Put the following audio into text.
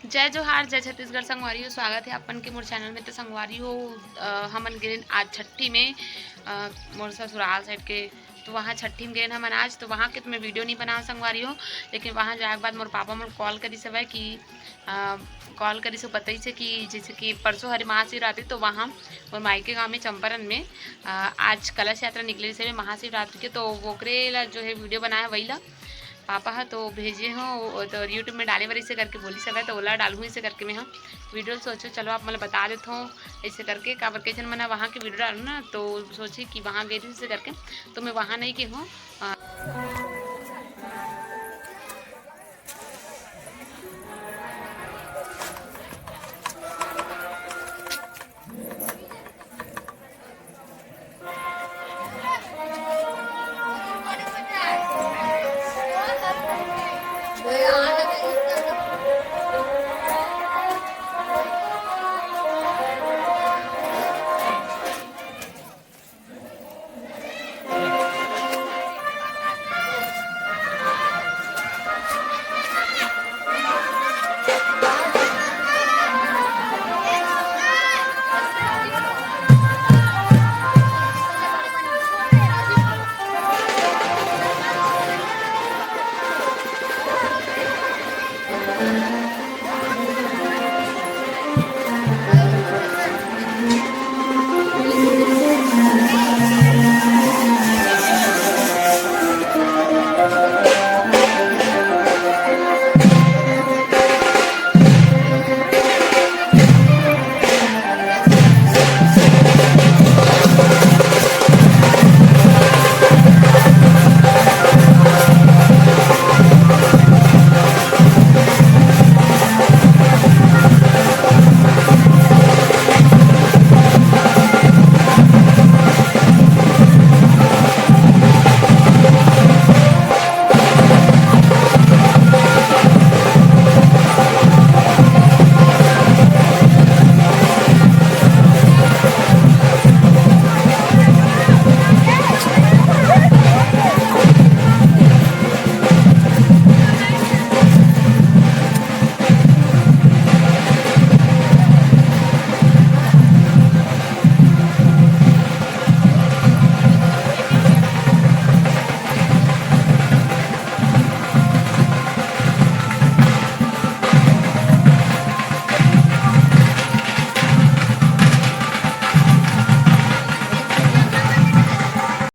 जय जोहार जय छत्तीसगढ़ संगवारी स्वागत है अपन के मोर चैनल में। तो संगवारी हो हमन गिन आज छठी में मोर ससुराल साइड के, तो वहाँ छठी में गए हमन आज। तो वहाँ के तो मैं वीडियो नहीं बनाओ संगवारी हो, लेकिन वहाँ जाए के बाद मोर पापा मोर कॉल करी सब कि कॉल करी से बताई से कि जैसे कि परसों हरि महाशिवरात्रि, तो वहाँ मोर मायके गाँव में चंपारण में आज कलश यात्रा निकले से महाशिवरात्रि के। तो वोकरे ला जो है वीडियो बनाया वही ला पापा है तो भेजे हो, तो यूट्यूब में डाले बार ऐसे करके बोली सब है, तो ओला डालूँ ऐसे करके मैं हाँ वीडियो सोचो चलो आप मतलब बता देता हूँ ऐसे करके काबर के जन मना वहाँ की वीडियो डालूँ ना, तो सोची कि वहाँ गई थी ऐसे करके। तो मैं वहाँ नहीं की हूँ,